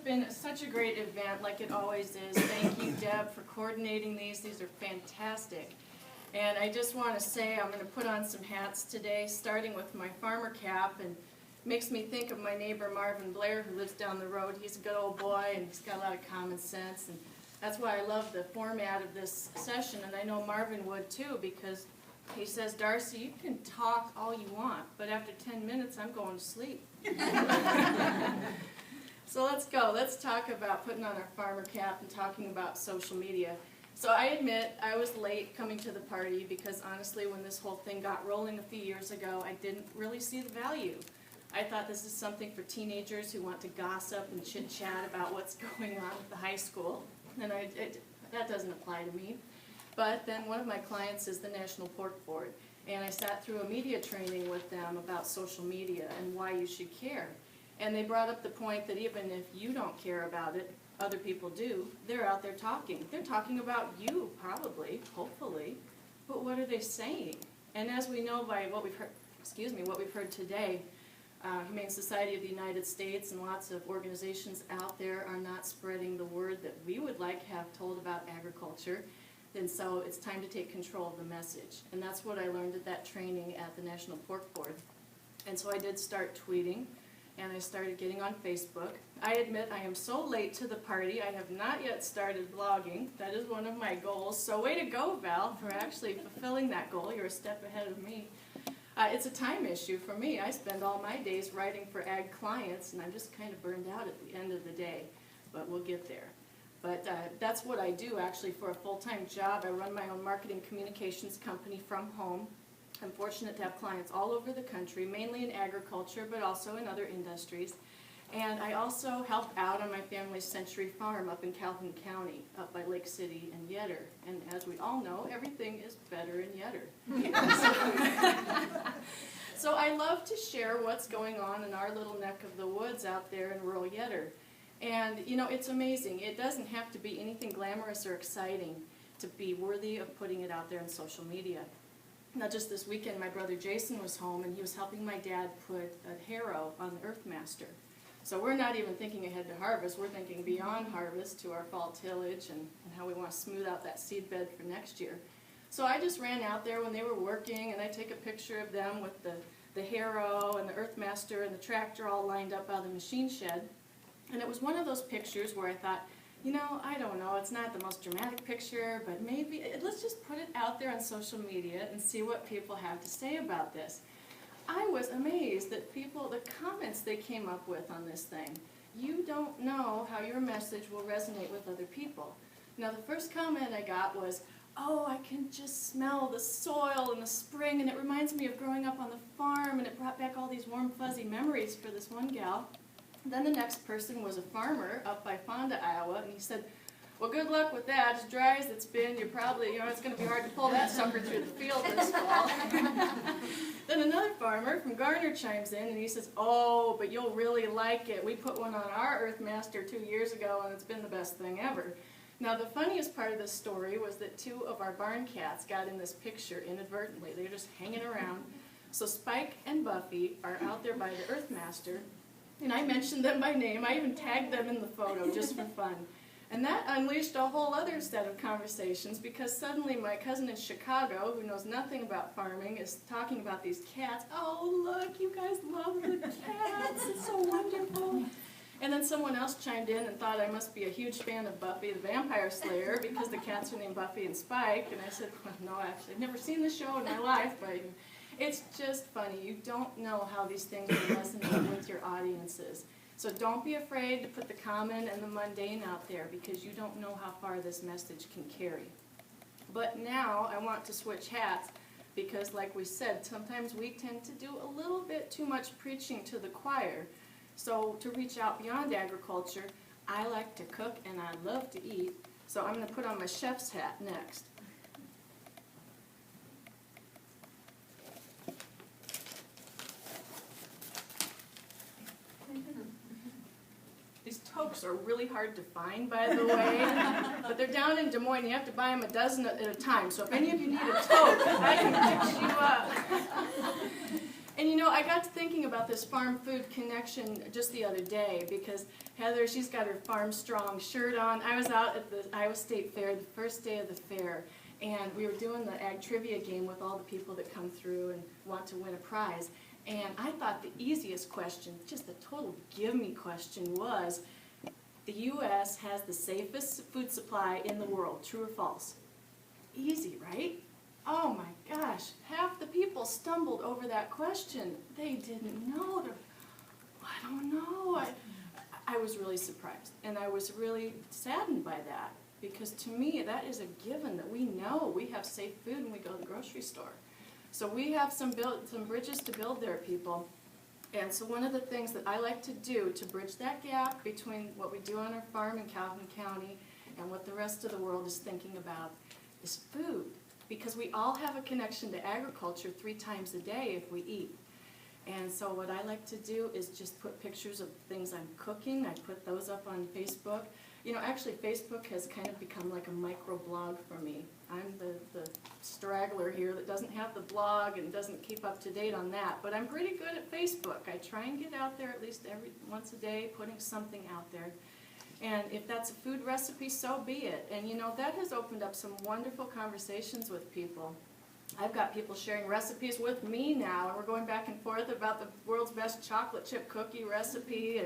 been such a great event, like it always is. Thank you, Deb, for coordinating these. These are fantastic. And I just want to say I'm going to put on some hats today, starting with my farmer cap, and makes me think of my neighbor Marvin Blair, who lives down the road. He's a good old boy, and he's got a lot of common sense, and that's why I love the format of this session, and I know Marvin would too, because he says, Darcy, you can talk all you want, but after 10 minutes, I'm going to sleep. So let's go. Let's talk about putting on our farmer cap and talking about social media. So I admit I was late coming to the party because honestly, when this whole thing got rolling a few years ago, I didn't really see the value. I thought this is something for teenagers who want to gossip and chit-chat about what's going on at the high school, and that doesn't apply to me. But then one of my clients is the National Pork Board, and I sat through a media training with them about social media and why you should care. And they brought up the point that even if you don't care about it, other people do. They're out there talking. They're talking about you, probably, hopefully, but what are they saying? And as we know by what we've heard today, Humane Society of the United States and lots of organizations out there are not spreading the word that we would like to have told about agriculture. And so it's time to take control of the message. And that's what I learned at that training at the National Pork Board. And so I did start tweeting, and I started getting on Facebook. I admit I am so late to the party. I have not yet started blogging. That is one of my goals. So way to go, Val, for actually fulfilling that goal. You're a step ahead of me. It's a time issue for me. I spend all my days writing for ag clients, and I'm just kind of burned out at the end of the day. But we'll get there. But that's what I do actually for a full-time job. I run my own marketing communications company from home. I'm fortunate to have clients all over the country, mainly in agriculture, but also in other industries. And I also help out on my family's Century Farm up in Calhoun County, up by Lake City and Yetter. And as we all know, everything is better in Yetter. So I love to share what's going on in our little neck of the woods out there in rural Yetter. And, you know, it's amazing. It doesn't have to be anything glamorous or exciting to be worthy of putting it out there on social media. Now, just this weekend, my brother Jason was home, and he was helping my dad put a harrow on the Earthmaster. So we're not even thinking ahead to harvest. We're thinking beyond harvest to our fall tillage and how we want to smooth out that seed bed for next year. So I just ran out there when they were working, and I take a picture of them with the harrow and the Earthmaster and the tractor all lined up out of the machine shed. And it was one of those pictures where I thought, you know, I don't know, it's not the most dramatic picture, but maybe let's just put it out there on social media and see what people have to say about this. I was amazed that the comments they came up with on this thing. You don't know how your message will resonate with other people. Now, the first comment I got was, oh, I can just smell the soil in the spring, and it reminds me of growing up on the farm, and it brought back all these warm, fuzzy memories for this one gal. Then the next person was a farmer up by Fonda, Iowa, and he said, well, good luck with that. As dry as it's been, you're probably, it's going to be hard to pull that sucker through the field this fall. Then another farmer from Garner chimes in, and he says, oh, but you'll really like it. We put one on our Earthmaster 2 years ago, and it's been the best thing ever. Now, the funniest part of this story was that 2 of our barn cats got in this picture inadvertently. They were just hanging around. So Spike and Buffy are out there by the Earthmaster, and I mentioned them by name. I even tagged them in the photo just for fun. And that unleashed a whole other set of conversations because suddenly my cousin in Chicago, who knows nothing about farming, is talking about these cats. Oh, look, you guys love the cats. It's so wonderful. And then someone else chimed in and thought I must be a huge fan of Buffy the Vampire Slayer because the cats are named Buffy and Spike. And I said, well, no, actually, I've never seen the show in my life, but it's just funny. You don't know how these things will resonate with your audiences. So don't be afraid to put the common and the mundane out there because you don't know how far this message can carry. But now I want to switch hats because, like we said, sometimes we tend to do a little bit too much preaching to the choir. So to reach out beyond agriculture, I like to cook and I love to eat. So I'm going to put on my chef's hat next. These toques are really hard to find, by the way, but they're down in Des Moines. You have to buy them a dozen at a time. So if any of you need a toque, I can fix you up. And know, I got to thinking about this farm food connection just the other day because Heather, she's got her Farm Strong shirt on. I was out at the Iowa State Fair, the first day of the fair, and we were doing the ag trivia game with all the people that come through and want to win a prize. And I thought the easiest question, just the total give-me question, was the U.S. has the safest food supply in the world, true or false? Easy, right? Oh my gosh, half the people stumbled over that question. They didn't know. I don't know. I was really surprised, and I was really saddened by that, because to me that is a given that we know we have safe food when we go to the grocery store. So we have some bridges to build there, people. And so one of the things that I like to do to bridge that gap between what we do on our farm in Calhoun County and what the rest of the world is thinking about is food. Because we all have a connection to agriculture 3 times a day if we eat. And so what I like to do is just put pictures of things I'm cooking. I put those up on Facebook. You know, actually Facebook has kind of become like a micro blog for me. I'm the straggler here that doesn't have the blog and doesn't keep up to date on that. But I'm pretty good at Facebook. I try and get out there at least once a day, putting something out there. And if that's a food recipe, so be it. And you know, that has opened up some wonderful conversations with people. I've got people sharing recipes with me now, and we're going back and forth about the world's best chocolate chip cookie recipe.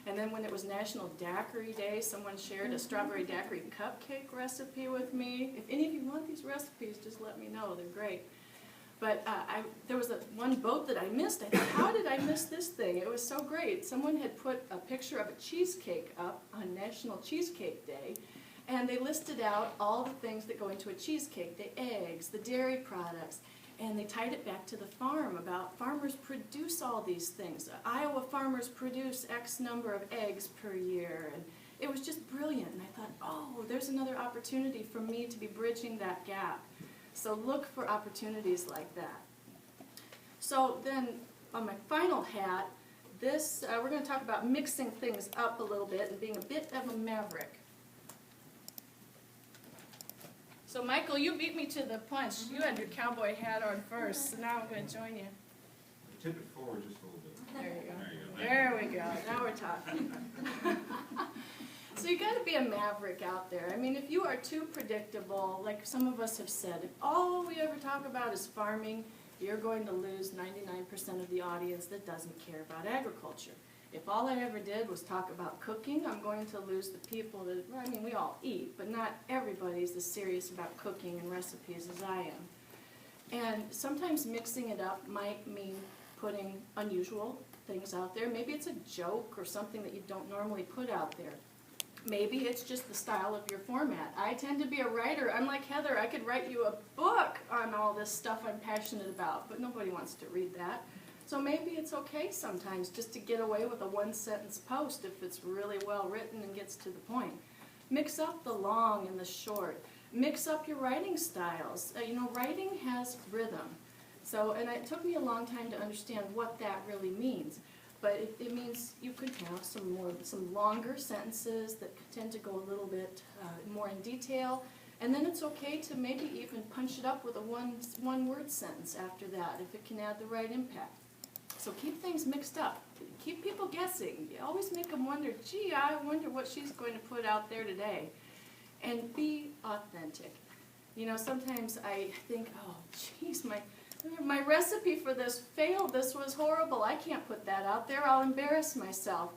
And then when it was National Daiquiri Day, someone shared a strawberry daiquiri cupcake recipe with me. If any of you want these recipes, just let me know. They're great. But there was one boat that I missed. I thought, how did I miss this thing? It was so great. Someone had put a picture of a cheesecake up on National Cheesecake Day, and they listed out all the things that go into a cheesecake, the eggs, the dairy products, and they tied it back to the farm about farmers produce all these things. Iowa farmers produce X number of eggs per year, and it was just brilliant. And I thought, oh, there's another opportunity for me to be bridging that gap. So look for opportunities like that. So then on my final hat, we're going to talk about mixing things up a little bit and being a bit of a maverick. So Michael, you beat me to the punch. You had your cowboy hat on first, so now I'm going to join you. Tip it forward just a little bit. There you go. There we go. Now we're talking. So you got to be a maverick out there. I mean, if you are too predictable, like some of us have said, if all we ever talk about is farming, you're going to lose 99% of the audience that doesn't care about agriculture. If all I ever did was talk about cooking, I'm going to lose the people that, I mean, we all eat, but not everybody's as serious about cooking and recipes as I am. And sometimes mixing it up might mean putting unusual things out there. Maybe it's a joke or something that you don't normally put out there. Maybe it's just the style of your format. I tend to be a writer. I'm like Heather. I could write you a book on all this stuff I'm passionate about, but nobody wants to read that. So maybe it's okay sometimes just to get away with a 1-sentence post if it's really well written and gets to the point. Mix up the long and the short. Mix up your writing styles. You know, writing has rhythm. So, and it took me a long time to understand what that really means. But it means you could have some longer sentences that tend to go a little bit more in detail, and then it's okay to maybe even punch it up with a one-word sentence after that if it can add the right impact. So keep things mixed up. Keep people guessing. You always make them wonder, gee, I wonder what she's going to put out there today. And be authentic. You know, sometimes I think, oh, geez, my recipe for this failed. This was horrible. I can't put that out there. I'll embarrass myself.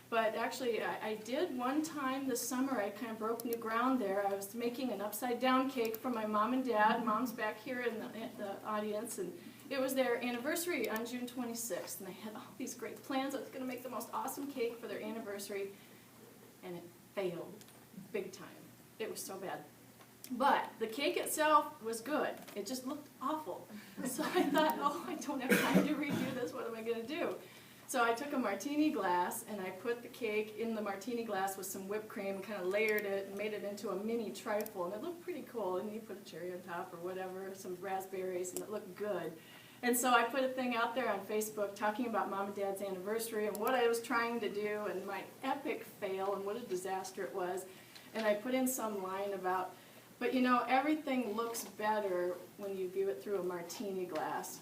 But actually, I did one time this summer. I kind of broke new ground there. I was making an upside-down cake for my mom and dad. Mom's back here in the audience, and it was their anniversary on June 26th. And they had all these great plans. I was going to make the most awesome cake for their anniversary, and it failed big time. It was so bad. But the cake itself was good. It just looked awful. So I thought, oh, I don't have time to redo this. What am I going to do? So I took a martini glass, and I put the cake in the martini glass with some whipped cream, and kind of layered it and made it into a mini trifle. And it looked pretty cool. And you put a cherry on top or whatever, some raspberries, and it looked good. And so I put a thing out there on Facebook talking about Mom and Dad's anniversary and what I was trying to do and my epic fail and what a disaster it was. And I put in some line about, but you know, everything looks better when you view it it through a martini glass.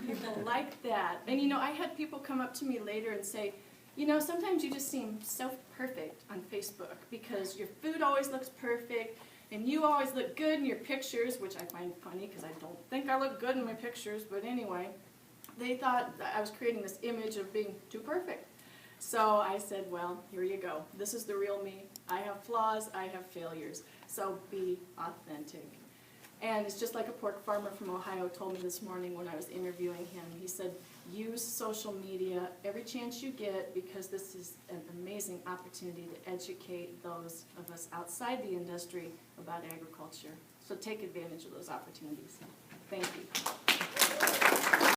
People like that. And you know, I had people come up to me later and say, you know, sometimes you just seem so perfect on Facebook because your food always looks perfect and you always look good in your pictures, which I find funny because I don't think I look good in my pictures, but anyway, they thought that I was creating this image of being too perfect. So I said, well, here you go. This is the real me. I have flaws, I have failures, so be authentic. And it's just like a pork farmer from Ohio told me this morning when I was interviewing him. He said, use social media every chance you get because this is an amazing opportunity to educate those of us outside the industry about agriculture. So take advantage of those opportunities. Thank you.